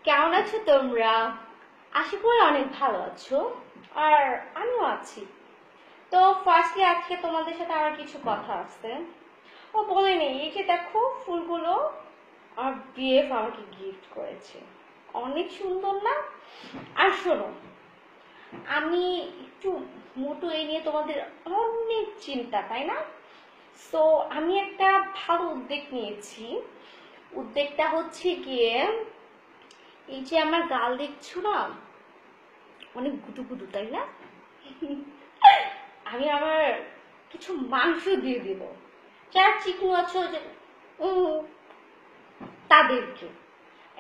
কেমন আছো তোমরা? আশা করি অনেক ভালো আছো, আর আমিও আছি। তো ফার্স্টলি আজকে তোমাদের সাথে আমার কিছু কথা আছে। ও বলে নেই, এই যে দেখো ফুলগুলো আমার বিএফ আমাকে গিফট করেছে, অনেক সুন্দর না? আর শোনো, আমি একটু মোটু এই নিয়ে তোমাদের অনেক চিন্তা, তাই না? সো আমি একটা ভালো উদ্যোগ নিয়েছি। উদ্যোগটা হচ্ছে গিয়ে, এই যে আমার গাল দেখছো না, অনেক গুদু গুদু, তাই না? আমি আমার কিছু মাংস দিয়ে দিব, যারা চিকন আছো তাদেরকে।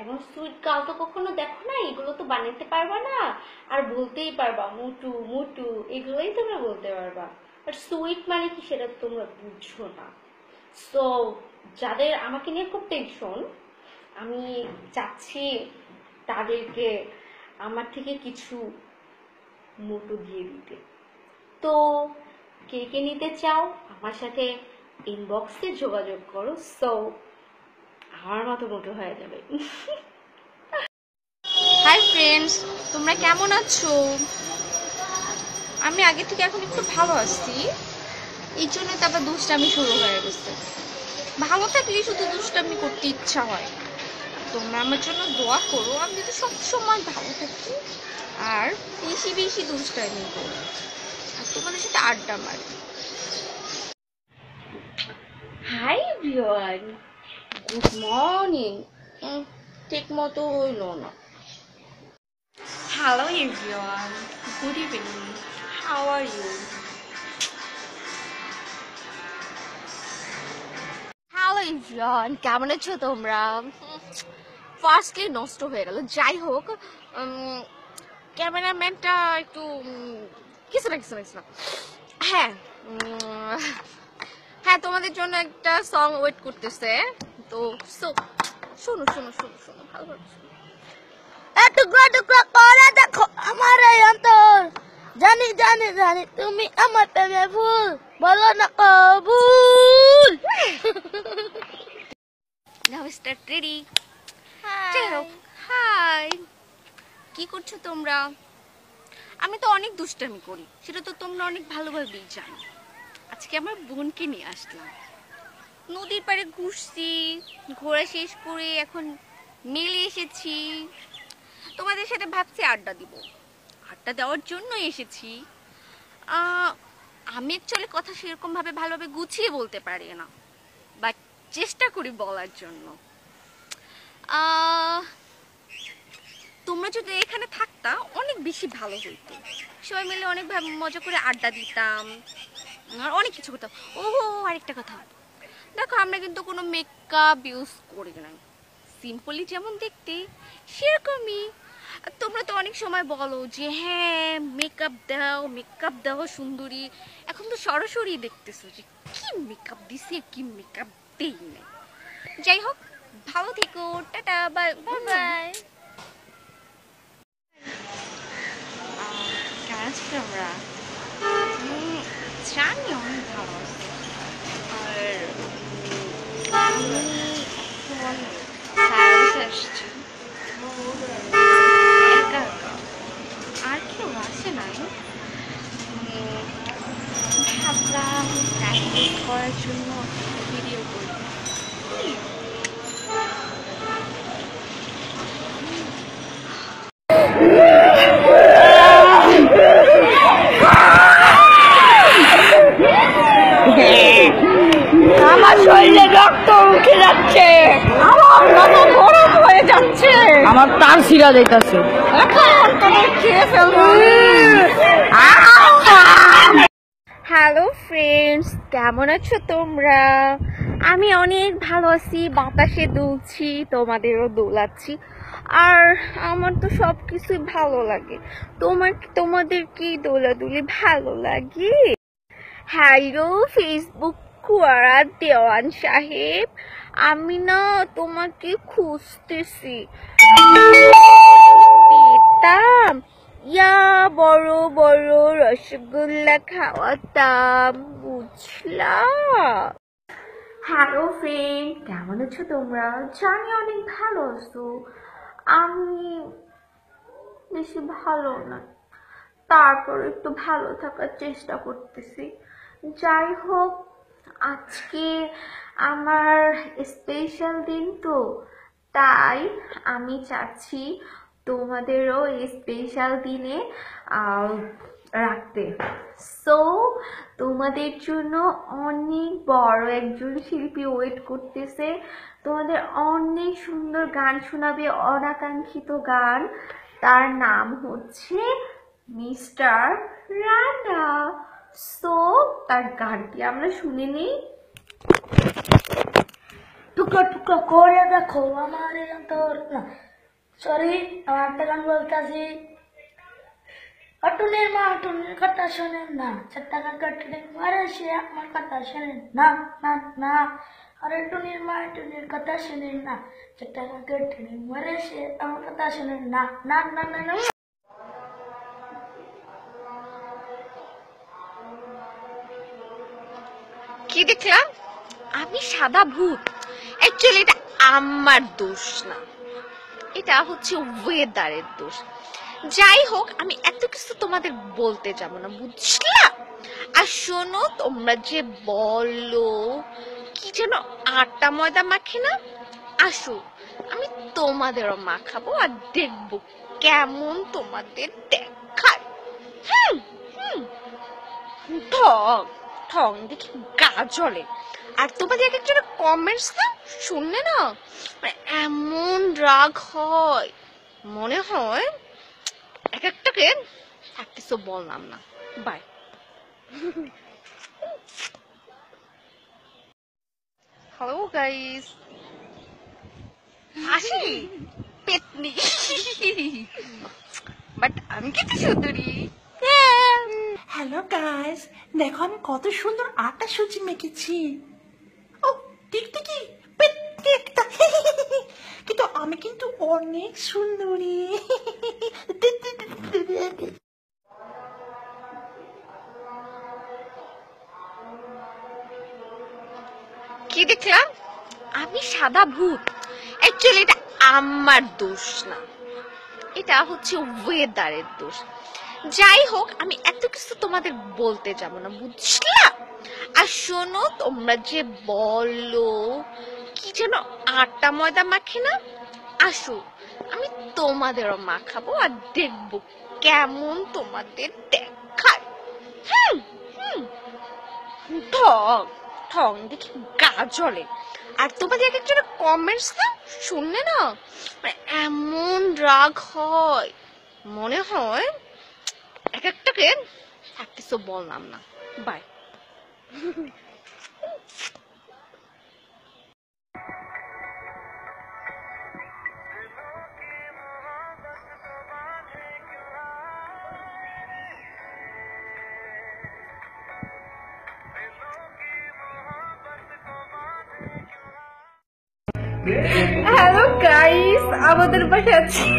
এবং সুইট গাল তো কখনো দেখো না, এগুলো তো বানাতে পারবা না, আর বলতেই পারবা মোটু মোটু, এগুলোই তোমরা বলতে পারবা। আর সুইট মানে কি সেটা তোমরা বুঝছো না। সো যাদের আমাকে নিয়ে খুব টেনশন, আমি চাচ্ছি তাদেরকে আমার থেকে কিছু মোটু দিয়ে দিতে। তো কে কে নিতে চাও আমার সাথে ইনবক্সে যোগাযোগ করো। সো আমার মতো মোটু হয়ে যাবে। হাই ফ্রেন্ডস, তোমরা কেমন আছো? আমি আগে থেকে এখন একটু ভালো আছি, এই জন্য তো আবার দুষ্টামি শুরু হয়ে গেছে। ভালো থাকলে শুধু দুষ্টামি করতে ইচ্ছা হয়। তোমরা আমার জন্য দোয়া করো, আমি যদি সবসময় ভালো থাকি আর বেশি বেশি দুষ্টামি করি আর তোমাদের সাথে আড্ডা মারি। Hi everyone, good morning. ঠিক মতো হইলো না। Hello everyone, good evening, how are you? Hello everyone, কেমন আছো তোমরা? ফার্স্টলি নষ্ট হয়ে গেল, যাই হোক, ক্যামেরাম্যানটা একটু কিছু না। হ্যাঁ, হ্যাঁ, তোমাদের জন্য একটা সং ওয়েট করতেছে। তো শোনো ভালোভাবে শোনো। টুকরা টুকরা করে দেখো আমার এই অন্তর, জানি জানি জানি তুমি আমার প্রেমে ভুল, বলো না কবুল। নাও স্টার্ট রেডি। যাই হোক, হাই, কি করছো তোমরা? আমি তো অনেক দুষ্টামি করি, সেটা তো তোমরা অনেক ভালোভাবেই জানো। আজকে আমার বোনকে নিয়ে আসলাম, নদীর পাড়ে ঘুরছি, ঘোরা শেষ করে এখন মেলে এসেছি। তোমাদের সাথে ভাবছি আড্ডা দিব, আড্ডা দেওয়ার জন্য এসেছি। আমি অ্যাকচুয়ালি কথা সেরকম ভাবে ভালোভাবে গুছিয়ে বলতে পারি না, বাট চেষ্টা করি বলার জন্য। তোমরা যদি এখানে থাকতা অনেক বেশি ভালো হইতো, সবাই মিলে অনেক মজা করে আড্ডা দিতাম আর অনেক কিছু করতাম। ওহো, আরেকটা কথা, দেখো আমরা কিন্তু কোনো মেকআপ ইউজ করি না, সিম্পলি যেমন দেখতে সেরকমই। তোমরা তো অনেক সময় বলো যে হ্যাঁ মেকআপ দাও সুন্দরী, এখন তো সরাসরি দেখতেছো যে কি মেকআপ দিছি কি মেকআপ দেই না। যাই হোক, ভালো থেকো, টাটা, বাই বাই। কেমন আছো তোমরা? জানি অনেক ভালো আছি। আর আমি এখন সারাদেশে আসছি একা একা, আর কেউ আসে নাই। ভাবলাম টাইম করার জন্য ভিডিও করি। আমার শরীরে রক্ত উঠে যাচ্ছে, আমার মাথা গরম হয়ে যাচ্ছে, আমার তার ছিঁড়া যাইতাছে। হ্যালো ফ্রেন্ডস, কেমন আছো তোমরা? আমি অনেক ভালো আছি, বাতাসে দুলছি, তোমাদেরও দোলাচ্ছি, আর আমার তো সব কিছুই ভালো লাগে। তোমাদের কি দোলাদুলি ভালো লাগে? হ্যালো ফেসবুক কুয়ারা দেওয়ান সাহেব, আমি না তোমাকে খুঁজতেছি, পেতাম ইয়া বড় বড় রসগোল্লা খাওয়াতাম, বুঝলা? হ্যালো ফ্রেন্ড, কেমন আছো তোমরা? জানি অনেক ভালো আছো। আমি বেশি ভালো না, তারপর একটু ভালো থাকার চেষ্টা করতেছি। যাই হোক, আজকে আমার স্পেশাল দিন তো, তাই আমি চাচ্ছি তোমাদেরও এই স্পেশাল দিনে রাখতে। সো তোমাদের জন্য অনেক বড় একজন শিল্পী ওয়েট করতেছে, তোমাদের অনেক সুন্দর গান শোনাবে, অনাকাঙ্ক্ষিত গান। তার নাম হচ্ছে মিস্টার রানা। সো তার গানটি আমরা শুনে নিই। টুকরো টুকরো করে দেখো আমার এই অন্তর, না সরি, আমার একটা গান বলতেছি। অটুনের মা অটুনের কথা শোনেন না, 4 টাকা কাটলে মারে সে আমার কথা শোনেন না, না না। আরে টুনির মা টুনির কথা শোনেন না, 4 টাকা কাটলে মারে সে আমার কথা শোনেন না, না না না না। কি দেখলাম? আমি সাদা ভূত। অ্যাকচুয়ালি এটা আমার দোষ না, এটা হচ্ছে ওয়েদারের দোষ। যাই হোক, আমি এত কিছু তোমাদের বলতে যাব না, বুঝলা? আর শোনো, তোমরা যে বলো কি যেন আটা ময়দা মাখে না, আসো আমি তোমাদেরও মাখাবো আর দেখবো কেমন তোমাদের দেখায়। হুম হুম, ঠং ঠং দেখি গা জ্বলে। আর তোমাদের এক একটা কমেন্টস না শুনলে না, মানে এমন রাগ হয়, মনে হয় এক একটাকে এক কিছু বললাম না। বাই। হ্যালো গাইস, হাসি পেতনি, বাট আমি কিন্তু সুন্দরী। হ্যালো গাইস, দেখো আমি কত সুন্দর আটা সুজি মেখেছি। ও টিকটিকি পেটকে একটা কিন্তু আমি কিন্তু অনেক সুন্দরী। কি দেখলাম? আমি সাদা ভূত। অ্যাকচুয়ালি এটা আমার দোষ না, এটা হচ্ছে ওয়েদারের দোষ। যাই হোক, আমি এত কিছু তোমাদের বলতে যাব না, বুঝলা? আর শোনো, তোমরা যে বলো কি যেন আটা ময়দা মাখে না, আসো আমি তোমাদেরও মাখাবো আর দেখবো কেমন তোমাদের দেখায়। হুম হুম, ঠং ঠং দেখি গা জ্বলে। আর তোমাদের এক একটা কমেন্টস না শুনলে না, মানে এমন রাগ হয়, মনে হয় এক একটাকে এক কিছু বললাম না। বাই। হ্যালো গাইস, আমাদের বাসায় আছে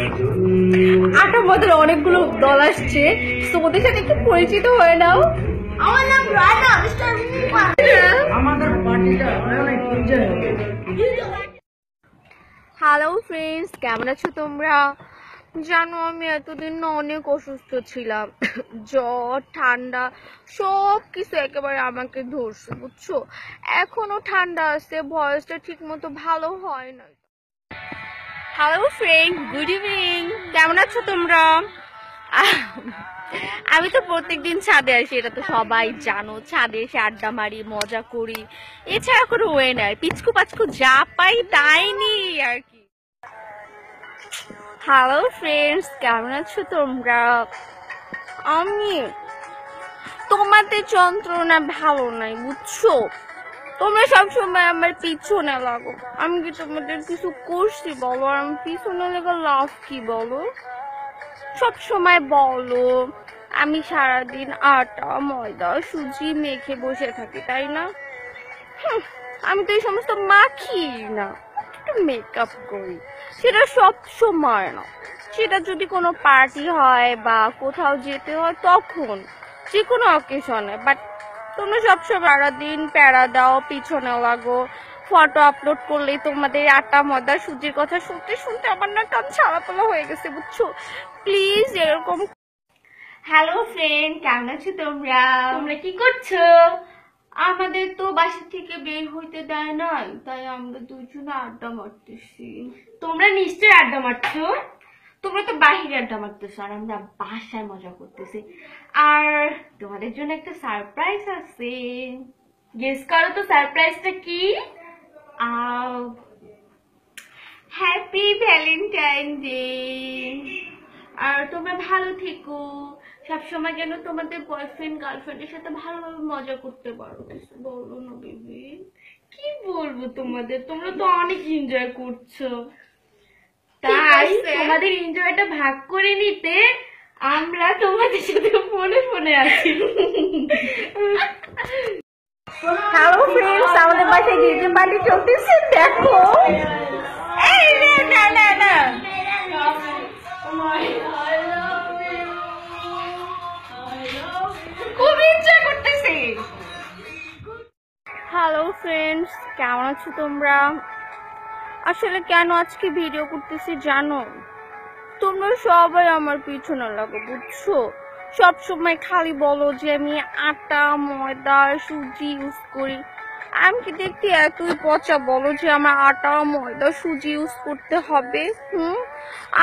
আটা ময়দার অনেকগুলো দল আসছে, তো ওদের সাথে একটু পরিচিত হয়ে নাও। আমার নাম রানা, মিস্টার হ্যালো ফ্রেন্ডস, কেমন আছো তোমরা? জানো আমি এতদিন না অনেক অসুস্থ ছিলাম, জ্বর ঠান্ডা সব কিছু একেবারে আমাকে ধরছে, বুঝছো? এখনো ঠান্ডা আছে, ভয়েসটা ঠিক মতো ভালো হয় না। হ্যালো ফ্রেন্ড, গুড ইভিনিং, কেমন আছো তোমরা? আমি তো প্রত্যেকদিন ছাদে আসি, এটা তো সবাই জানো। ছাদে এসে আড্ডা মারি, মজা করি, এছাড়া কোনো ওয়ে নাই। পিচকু পাচকু যা পাই তাই নি আর কি। হ্যালো ফ্রেন্ডস, কেমন আছো তোমরা? আমি তোমাদের যন্ত্রণা ভালো নাই, বুঝছো? তোমরা সবসময় আমার পিছনে লাগো। আমি কি তোমাদের কিছু করছি বলো? আর আমি পিছনে লেগে লাভ কি বলো? সব সময় বলো আমি সারাদিন আটা ময়দা সুজি মেখে বসে থাকি, তাই না? আমি তো এই সমস্ত মাখি না, একটু মেকআপ করি, সেটা সব সময় না। সেটা যদি কোনো পার্টি হয় বা কোথাও যেতে হয় তখন, যে কোনো অকেশনে। বাট তোমরা সবসময় সারাদিন প্যারা দাও, পিছনে লাগো, ফটো আপলোড করলেই তোমাদের আটা ময়দা সুজির কথা শুনতে শুনতে আমার না কান ছাড়াপালা হয়ে গেছে বুঝছো। প্লিজ এরকম। হ্যালো ফ্রেন্ড, কেমন আছো তোমরা? তোমরা কি করছো? আমাদের তো বাসা থেকে বের হইতে দেয় না, তাই আমরা দুজনে আড্ডা মারতেছি। তোমরা নিশ্চয়ই আড্ডা মারছো। তোমরা তো বাহিরে আড্ডা মারতেছো আর আমরা বাসায় মজা করতেছি। আর তোমাদের জন্য একটা সারপ্রাইজ আছে। গেস করো তো সারপ্রাইজটা কি? Happy Valentine day. আর তোমরা ভালো থেকো, সবসময় যেন তোমাদের বয়ফ্রেন্ড গার্লফ্রেন্ডের সাথে ভালোভাবে মজা করতে পারো। কিছু বলো না বেবি। কি বলবো তোমাদের, তোমরা তো অনেক এনজয় করছো। ঠিক তাই আছে। তোমাদের এনজয়টা ভাগ করে নিতে আমরা তোমাদের সাথে ফোনে ফোনে আছি। হ্যালো ফ্রেন্ডস, আমাদের বাসায় ডিজে পার্টি চলতেছে দেখো। এই না না না না, খুব এনজয় করতেছি। হ্যালো ফ্রেন্ডস, কেমন আছো তোমরা? আসলে কেন আজকে ভিডিও করতেছি জানো? তোমরা সবাই আমার পিছনে লাগো বুঝছো। সব সময় খালি বলো যে আমি আটা ময়দা সুজি ইউজ করি। আমি কি দেখতে এতই পচা বলো যে আমার আটা ময়দা সুজি ইউজ করতে হবে?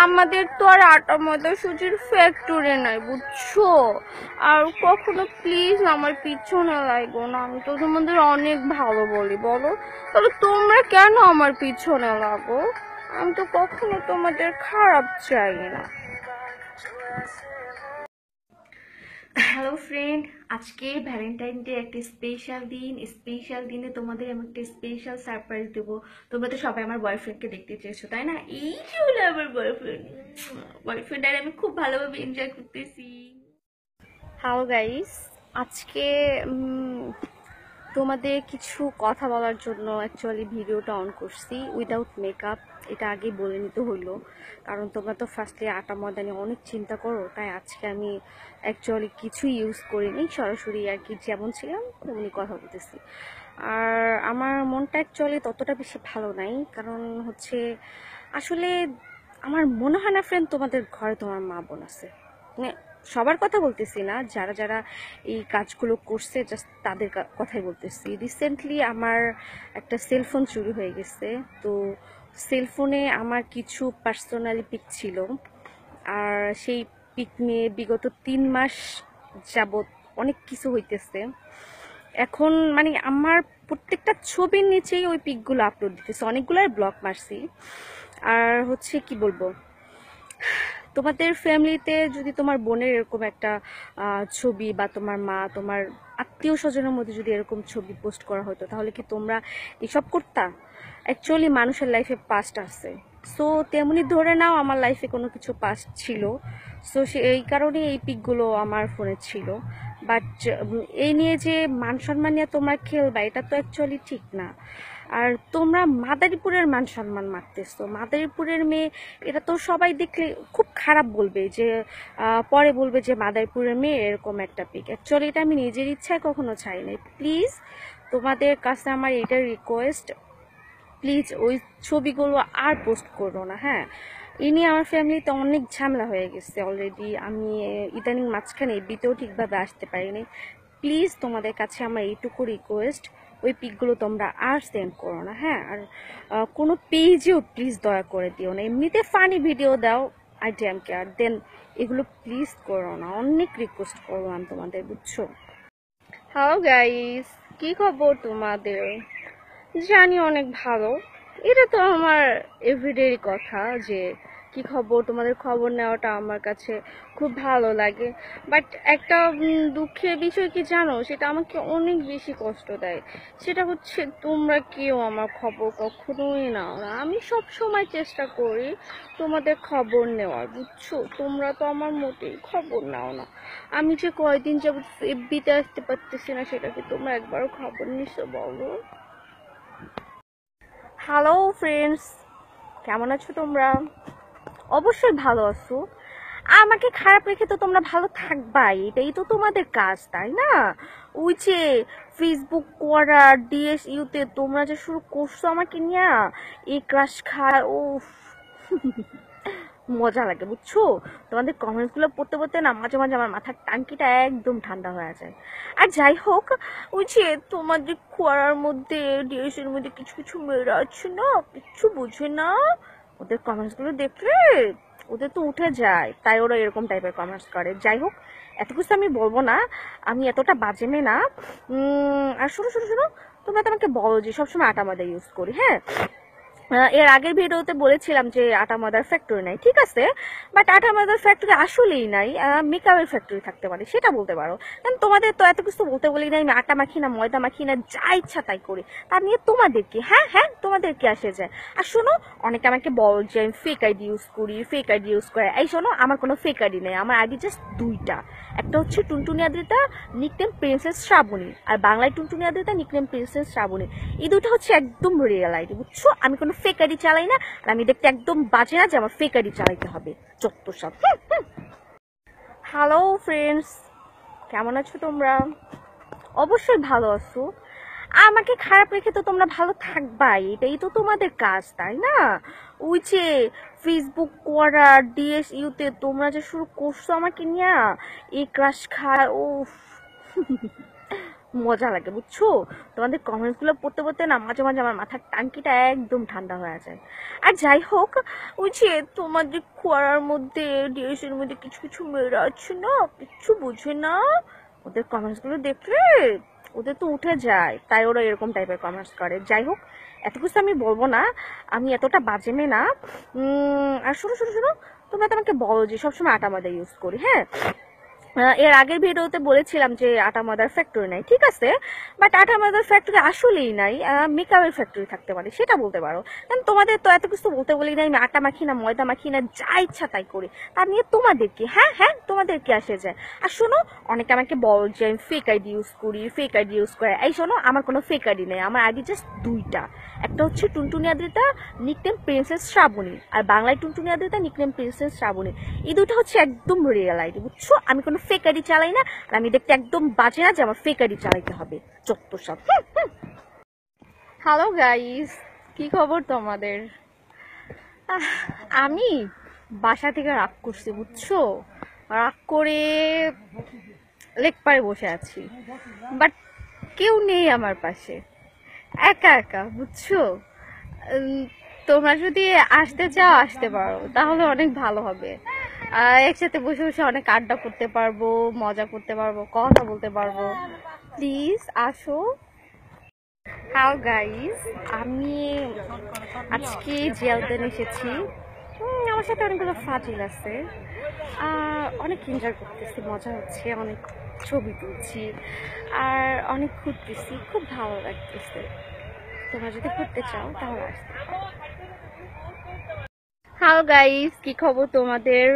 আমাদের তো আর আটা ময়দা সুজির ফ্যাক্টরি নাই বুঝছো। আর কখনো প্লিজ আমার পিছনে লাগো না, আমি তো তোমাদের অনেক ভালো বলি বলো। তাহলে তোমরা কেন আমার পিছনে লাগো? আমি তো কখনো তোমাদের খারাপ চাই না। হ্যালো ফ্রেন্ড, আজকে ভ্যালেন্টাইন ডে, একটা স্পেশাল দিন। স্পেশাল দিনে তোমাদের আমি একটা স্পেশাল সারপ্রাইজ দেবো। তোমরা তো সবাই আমার বয়ফ্রেন্ডকে দেখতে চেয়েছো তাই না? এই যে হলো আমার বয়ফ্রেন্ড আর আমি খুব ভালোভাবে এনজয় করতেছি। হ্যালো গাইস, আজকে তোমাদের কিছু কথা বলার জন্য অ্যাকচুয়ালি ভিডিওটা অন করছি উইদাউট মেকআপ। এটা আগেই বলে নিতে হইলো, কারণ তোমরা তো ফার্স্টে আটা ময়দা নিয়ে অনেক চিন্তা করো। তাই আজকে আমি অ্যাকচুয়ালি কিছুই ইউজ করিনি, সরাসরি আর কি যেমন ছিলাম তেমনি কথা বলতেছি। আর আমার মনটা অ্যাকচুয়ালি ততটা বেশি ভালো নাই, কারণ হচ্ছে আসলে আমার মনে হয় না ফ্রেন্ড তোমাদের ঘরে তোমার মা বোন আছে। মানে সবার কথা বলতেছি না, যারা যারা এই কাজগুলো করছে জাস্ট তাদের কথাই বলতেছি। রিসেন্টলি আমার একটা সেলফোন চুরি হয়ে গেছে। তো সেলফোনে আমার কিছু পার্সোনালি পিক ছিল, আর সেই পিক নিয়ে বিগত 3 মাস যাবৎ অনেক কিছু হইতেছে। এখন মানে আমার প্রত্যেকটা ছবির নিচেই ওই পিকগুলো আপলোড দিতেছে, অনেকগুলো ব্লক মারছি। আর হচ্ছে কি বলবো, তোমাদের ফ্যামিলিতে যদি তোমার বোনের এরকম একটা ছবি বা তোমার মা তোমার আত্মীয় স্বজনের মধ্যে যদি এরকম ছবি পোস্ট করা হতো, তাহলে কি তোমরা এসব করতা? অ্যাকচুয়ালি মানুষের লাইফে পাস্ট আছে, সো তেমনি ধরে নাও আমার লাইফে কোনো কিছু পাস্ট ছিল। সো এই কারণে এই পিকগুলো আমার ফোনে ছিল। বাট এই নিয়ে যে মান সম্মান নিয়ে তোমরা খেলবা, এটা তো অ্যাকচুয়ালি ঠিক না। আর তোমরা মাদারীপুরের মান সম্মান মারতেছো, মাদারীপুরের মেয়ে, এটা তো সবাই দেখলে খুব খারাপ বলবে, যে পরে বলবে যে মাদারীপুরের মেয়ে এরকম একটা পিক। অ্যাকচুয়ালি এটা আমি নিজের ইচ্ছায় কখনো চাই নাই। প্লিজ তোমাদের কাছে আমার এটা রিকোয়েস্ট, প্লিজ ওই ছবিগুলো আর পোস্ট করো না। হ্যাঁ, এই নিয়ে আমার ফ্যামিলিতে অনেক ঝামেলা হয়ে গেছে অলরেডি। আমি ইদানিং মাঝখানে এবিতেও ঠিকভাবে আসতে পারিনি। প্লিজ তোমাদের কাছে আমার এইটুকু রিকোয়েস্ট, ওই পিকগুলো তোমরা আর সেন্ড করো না। হ্যাঁ, আর কোনো পেজেও প্লিজ দয়া করে দিও না। এমনিতে ফানি ভিডিও দাও, আই ড্যাম কেয়ার, দেন এগুলো প্লিজ করো না। অনেক রিকোয়েস্ট করবো আমি তোমাদের, বুঝছো? হ্যালো গাইস, কি খবর তোমাদের? জানি অনেক ভালো। এটা তো আমার এভরিডেরই কথা যে কি খবর, তোমাদের খবর নেওয়াটা আমার কাছে খুব ভালো লাগে। বাট একটা দুঃখের বিষয় কি জানো, সেটা আমাকে অনেক বেশি কষ্ট দেয়। সেটা হচ্ছে তোমরা কেউ আমার খবর কখনোই নাও না। আমি সব সময় চেষ্টা করি তোমাদের খবর নেওয়ার, বুঝছো? তোমরা তো আমার মোটেই খবর নাও না। আমি যে কয়দিন যাবত এফবিতে আসতে পারতেছি না, সেটা কি তোমরা একবারও খবর নিছো বলো? হ্যালো ফ্রেন্ডস, কেমন আছো তোমরা? অবশ্যই ভালো আছো। আমাকে খারাপ রেখে তো তোমরা ভালো থাকবাই, এটাই তো তোমাদের কাজ, তাই না? ওই যে ফেসবুক করা ডিএসইউতে তোমরা যে শুরু করছো আমাকে নিয়ে এই ক্রাশ খাওয়া, ও মজা লাগে বুঝছো। তোমাদের কমেন্টস গুলো পড়তে পড়তে না মাঝে মাঝে আমার মাথার টাঙ্কিটা একদম ঠান্ডা হয়ে যায়। আর যাই হোক, ওই যে তোমাদের খোয়ার মধ্যে ডিএসের মধ্যে কিছু কিছু মেয়েরা আছে না, কিচ্ছু বুঝে না, ওদের কমেন্টস গুলো দেখলে ওদের তো উঠে যায়, তাই ওরা এরকম টাইপের কমেন্টস করে। যাই হোক, এত কিছু আমি বলবো না, আমি এতটা বাজে মেয়ে না। আর শোনো শোনো শোনো, তোমরা তো আমাকে বলো যে সবসময় আটা ময়দা ইউজ করি, হ্যাঁ। এর আগের ভিডিওতে বলেছিলাম যে আটা ময়দার ফ্যাক্টরি নাই, ঠিক আছে, বাট আটা ময়দার ফ্যাক্টরি আসলেই নাই, মেকআপের ফ্যাক্টরি থাকতে পারে, সেটা বলতে পারো। কারণ তোমাদের তো এত কিছু বলতে বলি নাই, আমি আটা মাখি না, ময়দা মাখি না, যা ইচ্ছা তাই করি, তার নিয়ে তোমাদের কি? হ্যাঁ হ্যাঁ, তোমাদের কি আসে যায়? আর শোনো, অনেকে আমাকে বল যে আমি ফেক আইডি ইউজ করি, ফেক আইডি ইউজ করে। এই শোনো, আমার কোনো ফেক আইডি নেই, আমার আইডি জাস্ট দুইটা, একটা হচ্ছে টুনটুনি আদ্রিতা নিকনেম প্রিন্সেস শ্রাবণী, আর বাংলায় টুনটুনি আদ্রিতা নিকনেম প্রিন্সেস শ্রাবণী। এই দুটো হচ্ছে একদম রিয়েল আইডি, বুঝছো। আমি কোনো ফেক আইডি চালাই না, আর আমি দেখতে একদম বাজে না যে আমার ফেক আইডি চালাইতে হবে, যত সব। হ্যালো ফ্রেন্ডস, কেমন আছো তোমরা? অবশ্যই ভালো আছো। আমাকে খারাপ রেখে তো তোমরা ভালো থাকবাই, এটাই তো তোমাদের কাজ, তাই না? ওই যে ফেসবুক করা ডিএসইউতে তোমরা যে শুরু করছো আমাকে নিয়ে এই ক্রাশ খাওয়া, ও মজা লাগে বুঝছো। তোমাদের কমেন্টস গুলো পড়তে পড়তে না মাঝে মাঝে আমার মাথার টাঙ্কিটা একদম ঠান্ডা হয়ে যায়। আর যাই হোক, ওই যে তোমাদের খোয়ার মধ্যে ডিএসের মধ্যে কিছু কিছু মেয়েরা আছে না, কিচ্ছু বুঝে না, ওদের কমেন্টস গুলো দেখলে ওদের তো উঠে যায়, তাই ওরা এরকম টাইপের কমেন্টস করে। যাই হোক, এত কিছু আমি বলবো না, আমি এতটা বাজে মেয়ে না। আর শোনো শোনো শোনো, তোমরা তো আমাকে বলো যে সবসময় আটা ময়দা ইউজ করি, হ্যাঁ। এর আগের ভিডিওতে বলেছিলাম যে আটা ময়দার ফ্যাক্টরি নাই, ঠিক আছে, বাট আটা ময়দার ফ্যাক্টরি আসলেই নাই, মেকআপের ফ্যাক্টরি থাকতে পারে, সেটা বলতে পারো। কারণ তোমাদের তো এত কিছু বলতে বলি নাই, আমি আটা মাখি না, ময়দা মাখি না, যা ইচ্ছা তাই করি, তার নিয়ে তোমাদের কি? হ্যাঁ হ্যাঁ, তোমাদের কি আসে যায়? আর শোনো, অনেকে আমাকে বল যে আমি ফেক আইডি ইউজ করি, ফেক আইডি ইউজ করে। এই শোনো, আমার কোনো ফেক আইডি নেই, আমার আইডি জাস্ট দুইটা, একটা হচ্ছে টুনটুনি আদ্রিতা নিকনেম প্রিন্সেস শ্রাবণী, আর বাংলায় টুনটুনি আদ্রিতা নিকনেম প্রিন্সেস শ্রাবণী। এই দুটো হচ্ছে একদম রিয়েল আইডি, বুঝছো। আমি কোনো ফেক আইডি চালাই না, আর আমি দেখতে একদম বাজে না যে আমার ফেক আইডি চালাইতে হবে, যত সব। হ্যালো গাইস, কি খবর তোমাদের? আমি বাসা থেকে রাগ করছি, বুঝছো। রাগ করে লেক পারে বসে আছি, বাট কেউ নেই আমার পাশে, একা একা, বুঝছো। তোমরা যদি আসতে চাও আসতে পারো, তাহলে অনেক ভালো হবে। একসাথে বসে বসে অনেক আড্ডা করতে পারবো, মজা করতে পারবো, কথা বলতে পারবো। প্লিজ আসো। হ্যালো গাইস, আমি আজকে জিয়াউদ্দিন এসেছি। আমার সাথে অনেকগুলো ফাজিল আছে, অনেক এনজয় করতেছি, মজা হচ্ছে, অনেক ছবি তুলছি, আর অনেক ঘুরতেছি, খুব ভালো লাগতেছে। তোমরা যদি ঘুরতে চাও তাহলে আসতে। হ্যালো গাইস, কি খবর তোমাদের?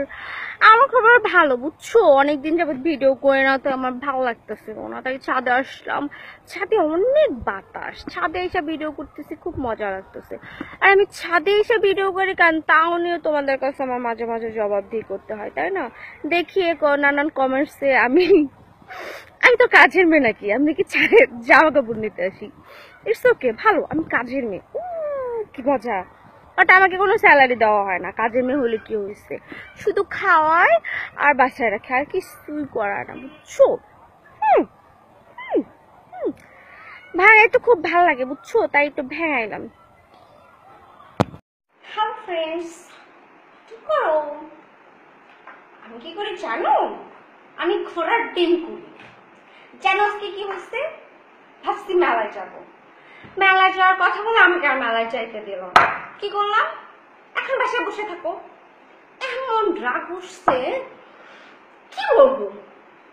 আমার খবর ভালো, বুঝছো। অনেকদিন যাবত ভিডিও করে না, তো আমার ভালো লাগতেছে না, তাই ছাদে আসলাম। ছাদে অনেক বাতাস, ছাদে এসে ভিডিও করতেছি, খুব মজা লাগতেছে। আর আমি ছাদে এসে ভিডিও করি কারণ তাও নিয়ে তোমাদের কাছে আমার মাঝে মাঝে জবাবদিহি করতে হয়, তাই না? দেখি নানান কমেন্টসে আমি তো কাজের মেয়ে নাকি, আমি কি ছাদে জামা কাপড় নিতে আসি? ইটস ওকে, ভালো, আমি কাজের মেয়ে, কি মজা। বাট আমাকে কোনো স্যালারি দেওয়া হয় না, কাজের মেয়ে হলে কি হয়েছে, শুধু খাওয়ায় আর বাসায় রাখে, আর কিছুই করায় না, বুঝছো। ভাঙাই তো খুব ভালো লাগে, বুঝছো, তাই একটু ভেঙাইলাম। হ্যালো ফ্রেন্ডস, কি করো? আমি কি করি জানো? আমি ঘোড়ার ডিম করি। জানো আজকে কি হয়েছে? ভাবছি মেলায় যাবো, মেলায় যাওয়ার কথা বলে আমাকে আর মেলায় যাইতে দিল না। কি করলাম? এখন বাসায় বসে থাকো। এমন রাগ উঠছে, কি বলবো,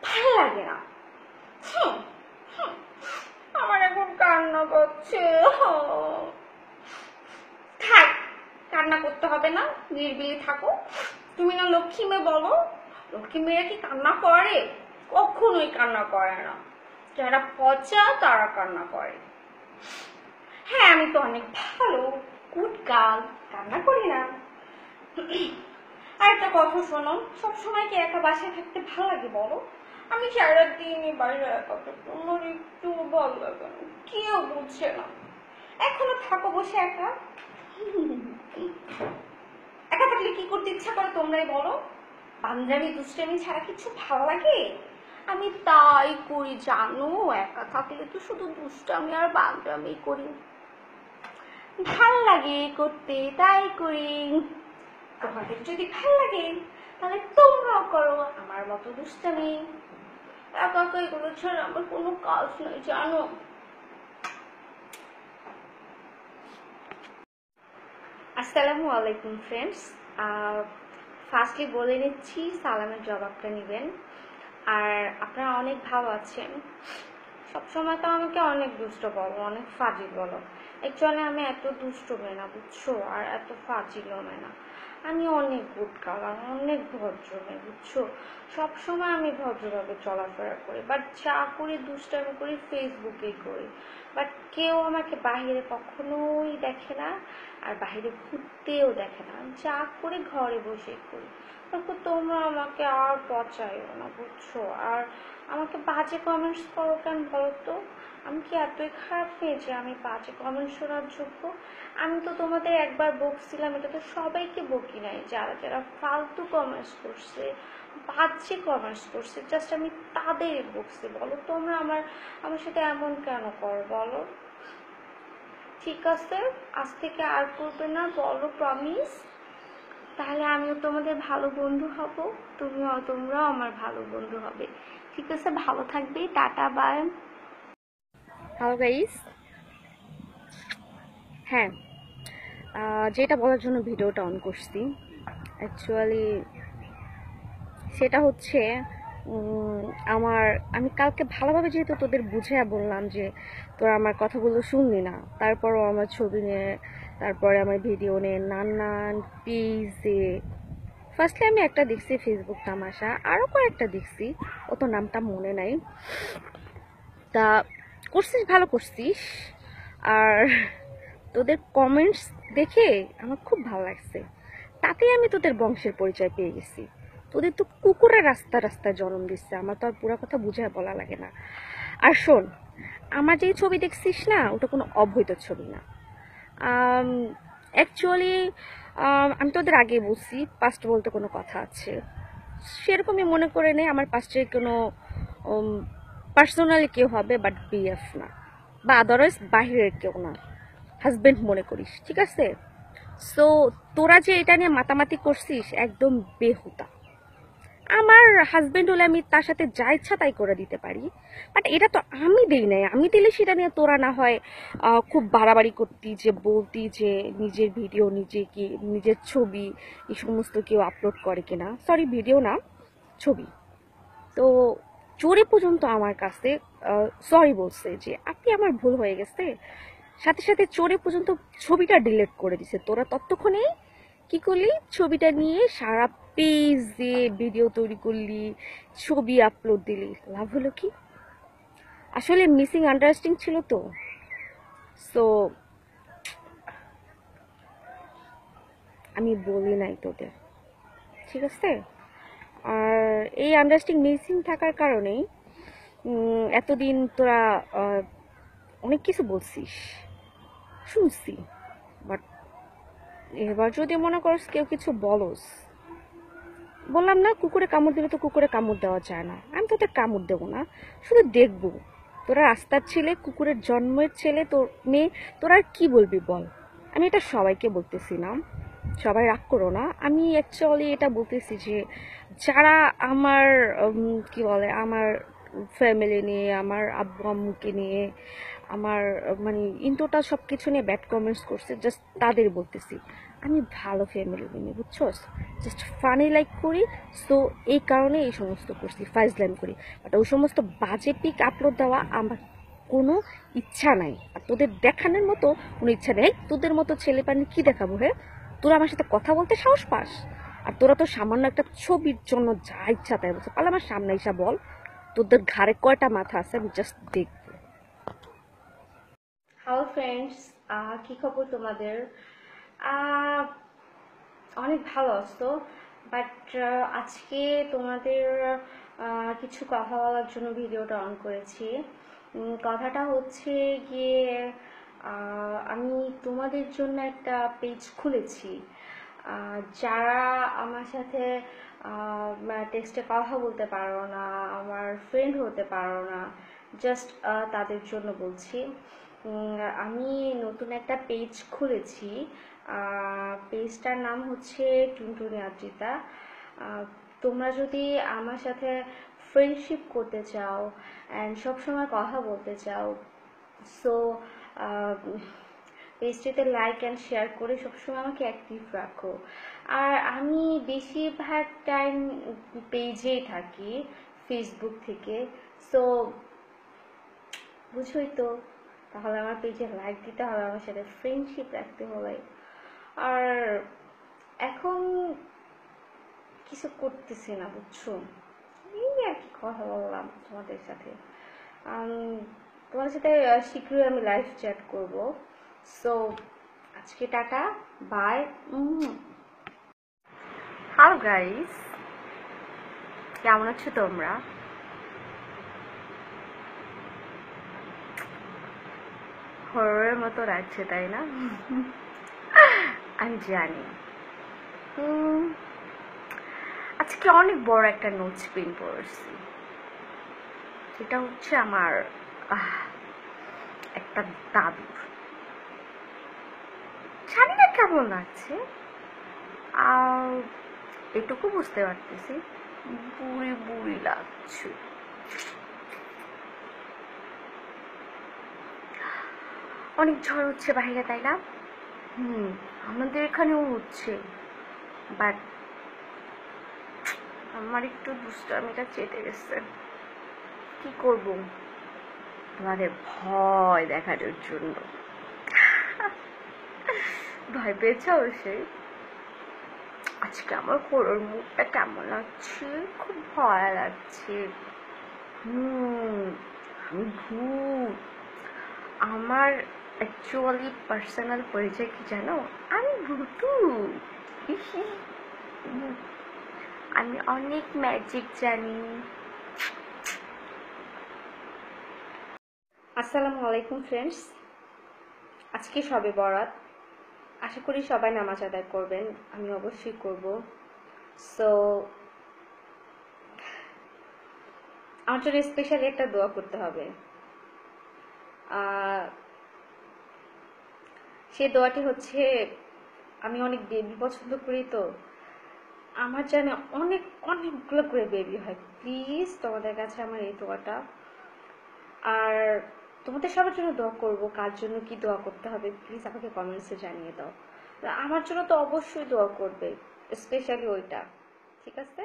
ভালো লাগে না। আমার এখন কান্না করছে। থাক, কান্না করতে হবে না, নির্বিলি থাকো। তুমি না লক্ষ্মী মেয়ে, বলো লক্ষ্মী মেয়েরা কি কান্না করে? কখনোই কান্না করে না, যারা পচা তারা কান্না করে। হ্যাঁ, আমি তো অনেক ভালো, গুড গার্ল, কান্না করি না। আর একটা একটা কথা শোনো, সবসময় কি একা বাসায় থাকতে ভালো লাগে বলো? আমি সারাদিনই বাইরে একা থাকতে আমার একটু ভালো লাগে না, কেউ বুঝছে না। এখনো থাকো বসে একা। একা থাকলে কি করতে ইচ্ছা করে তোমরাই বলো? পাঞ্জাবি দুষ্টামি ছাড়া কিছু ভালো লাগে? আমি তাই করি জানো, একা থাকলে তো শুধু দুষ্টামি আর পাঞ্জাবি করি, ভালো লাগে করতে তাই করি। তোমাদের যদি ভালো লাগে তাহলে তোমরাও করো আমার মতো দুষ্টামি। একা একা এগুলো ছাড়া আমার কোনো কাজ নেই জানো। আসসালামু আলাইকুম ফ্রেন্ডস। ফার্স্টলি বলে নিচ্ছি সালামের জবাবটা নেবেন। আর আপনারা অনেক ভালো আছেন। সবসময় তো আমাকে অনেক দুষ্ট বলো, অনেক ফাজিল বলো। একচুয়ালি আমি এত দুষ্ট মেয়ে না বুঝছো, আর এত ফাজিলও মেয়ে না। আমি অনেক গুড গার্ল, অনেক ভদ্র মেয়ে বুঝছো। সবসময় আমি ভদ্রভাবে চলাফেরা করি, বাট যা করি দুষ্টামি করি ফেসবুকেই করি। বাট কেউ আমাকে বাহিরে কখনোই দেখে না, আর বাহিরে ঘুরতেও দেখে না। যা করি ঘরে বসেই করি। তখন তোমরা আমাকে আর পচাইও না বুঝছো। আর আমাকে বাজে কমেন্টস করো কেন বলো তো? আমি কি এতই খারাপ মেয়ে যে আমি বাজে কমেন্টস শোনার যোগ্য? আমি তো তোমাদের একবার বকছিলাম, এটা তো সবাইকে বকি নাই। যারা যারা ফালতু কমেন্টস করছে, বাজে কমেন্টস করছে, জাস্ট আমি তাদের বকছি। বলো তোমরা আমার সাথে এমন কেন করো বলো? ঠিক আছে, আজ থেকে আর করবে না বলো, প্রমিস? তাহলে আমিও তোমাদের ভালো বন্ধু হব, তোমরাও আমার ভালো বন্ধু হবে। ঠিক আছে, ভালো থাকবে, টাটা বাই। হ্যালো গাইস, হ্যাঁ, যেটা বলার জন্য ভিডিওটা অন করছি অ্যাকচুয়ালি সেটা হচ্ছে আমি কালকে ভালোভাবে যেহেতু তোদের বুঝিয়ে বললাম যে তোরা আমার কথাগুলো শুনলি না, তারপরও আমার ছবি নিয়ে, তারপরে আমার ভিডিও নিয়ে নানান পেজে, ফার্স্টলি আমি একটা দেখছি ফেসবুক তামাশা, আরও কয়েকটা দেখছি, অত নামটা মনে নাই। তা করছিস, ভালো করছিস। আর তোদের কমেন্টস দেখে আমার খুব ভালো লাগছে, তাতেই আমি তোদের বংশের পরিচয় পেয়ে গেছি। তোদের তো কুকুরের রাস্তা রাস্তায় জন্ম দিচ্ছে, আমার তো আর পুরো কথা বুঝায় বলা লাগে না। আর শোন, আমার যেই ছবি দেখছিস না, ওটা কোনো অবৈধ ছবি না। অ্যাকচুয়ালি আমি তোদের আগে বলছি পাস্ট বলতে কোনো কথা আছে, সেরকমই মনে করে নেই আমার পাস্টে কোনো পার্সোনালি কেউ হবে, বাট বিএফ না, বা আদারওয়াইজ বাহিরের কেউ না, হাজবেন্ড মনে করিস, ঠিক আছে? সো তোরা যে এটা নিয়ে মাতামাতি করছিস একদম বেহুদা। আমার হাজবেন্ড হলে আমি তার সাথে যা ইচ্ছা তাই করে দিতে পারি, বাট এটা তো আমি দেই নাই। আমি দিলে সেটা নিয়ে তোরা না হয় খুব বাড়াবাড়ি করতি, যে বলতি যে নিজের ভিডিও নিজে কি, নিজের ছবি এই সমস্ত কেউ আপলোড করে কিনা। সরি, ভিডিও না, ছবি। তো চোরে পর্যন্ত আমার কাছে সরি বলছে যে আপনি, আমার ভুল হয়ে গেছে, সাথে সাথে চোরে পর্যন্ত ছবিটা ডিলিট করে দিছে। তোরা ততক্ষণে কি করলি, ছবিটা নিয়ে সারা পেজে ভিডিও তৈরি করলি, ছবি আপলোড দিলি, লাভ হলো কি? আসলে মিসিং আন্ডারস্ট্যান্ডিং ছিল তো। সো আমি বলি নাই তোদের, ঠিক আছে? আর এই আন্ডারস্ট্যান্ডিং মিসিং থাকার কারণেই এতদিন তোরা অনেক কিছু বলছিস, শুনছি, বাট এবার যদি মনে করস কেউ কিছু বলস, বললাম না কুকুরে কামড় দিলে তো কুকুরে কামড় দেওয়া যায় না, আমি তোদের কামড় দেবো না, শুধু দেখবো। তোরা রাস্তার ছেলে, কুকুরের জন্মের ছেলে, তোর মেয়ে, তোরা আর কি বলবি বল? আমি এটা সবাইকে বলতেছি না, সবাই রাগ করো না। আমি অ্যাকচুয়ালি এটা বলতেছি যে যারা আমার কি বলে, আমার ফ্যামিলি নিয়ে, আমার আব্বু আম্মুকে নিয়ে, আমার মানে ইন টোটাল সব কিছু নিয়ে ব্যাড কমেন্টস করছে, জাস্ট তাদের বলতেছি আমি ভালো ফ্যামিলি নিয়ে, বুঝছোস? জাস্ট ফানি লাইক করি, সো এই কারণে এই সমস্ত করছি, ফাইজলাম করি। বাট ওই সমস্ত বাজে পিক আপলোড দেওয়া আমার কোনো ইচ্ছা নাই, আর তোদের দেখানোর মতো কোনো ইচ্ছা নেই। তোদের মতো ছেলে পানি কি দেখাবো? হ্যাঁ, তোরা আমার সাথে কথা বলতে সাহস পাস? আর তোরা তো সামান্য একটা ছবির জন্য যা ইচ্ছা তাই বলছে। পারলে আমার সামনে এসে বল তোদের ঘাড়ে কয়টা মাথা আছে, আমি জাস্ট দেখবো। হ্যালো ফ্রেন্ডস, কি খবর তোমাদের? আহ, অনেক ভালো আছো? বাট আজকে তোমাদের কিছু কথা বলার জন্য ভিডিওটা অন করেছি। কথাটা হচ্ছে গিয়ে আমি তোমাদের জন্য একটা পেজ খুলেছি। যারা আমার সাথে টেক্সটে কথা বলতে পারো না, আমার ফ্রেন্ড হতে পারো না, জাস্ট তাদের জন্য বলছি। আমি নতুন একটা পেজ খুলেছি। পেজটার নাম হচ্ছে টুনটুনি আদ্রিতা। তোমরা যদি আমার সাথে ফ্রেন্ডশিপ করতে চাও অ্যান্ড সবসময় কথা বলতে চাও, সো পেজটিতে লাইক অ্যান্ড শেয়ার করে সবসময় আমাকে অ্যাক্টিভ রাখো। আর আমি বেশিরভাগ টাইম পেজেই থাকি ফেসবুক থেকে, সো বুঝোই তো, তাহলে আমার পেজে লাইক দিতে হবে, আমার সাথে ফ্রেন্ডশিপ রাখতে হবে। আর এখন কিছু করতেছি না, বুঝছো, এই আর কি কথা বললাম তোমাদের সাথে। তোমাদের সাথে শীঘ্রই আমি লাইভ চ্যাট করব। সো আজকে টাটা, বাই। হ্যালো গাইস, কেমন আছো তোমরা? হররের মতো লাগছে তাই না? আমি জানি। আজকে অনেক বড় একটা নোটস প্রিন্ট পড়ছি, সেটা হচ্ছে আমার একটা দাদুর। জানি না কেমন লাগছে, আর এটুকু বুঝতে পারতেছি বুড়ি বুড়ি লাগছে। অনেক ঝড় হচ্ছে বাইরে তাই না? আমাদের এখানেও হচ্ছে, বাট আমার একটু দুষ্টামিটা চেটে গেছে। কি করব, তোমাদের ভয় দেখানোর জন্য। ভয় পেয়েছ অবশ্যই। আজকে আমার হরর মুখটা কেমন লাগছে, খুব ভয় লাগছে। আমি ভূত। আমার অ্যাকচুয়ালি পার্সোনাল পরিচয় কি জানো? আমি ভূতু। আমি অনেক ম্যাজিক জানি। আসসালামু আলাইকুম ফ্রেন্ডস, আজকে শবে বরাত। আশা করি সবাই নামাজ আদায় করবেন, আমি অবশ্যই করব। সো আমার জন্য স্পেশালি একটা দোয়া করতে হবে। সে দোয়াটি হচ্ছে, আমি অনেক বেবি পছন্দ করি, তো আমার জানে অনেকগুলো করে বেবি হয়। প্লিজ তোমাদের কাছে আমার এই দোয়াটা। আর তোমাদের সবার জন্য দোয়া করব, কার জন্য কি দোয়া করতে হবে প্লিজ আমাকে কমেন্টসে জানিয়ে দাও। আমার জন্য তো অবশ্যই দোয়া করবে, স্পেশালি ওইটা, ঠিক আছে?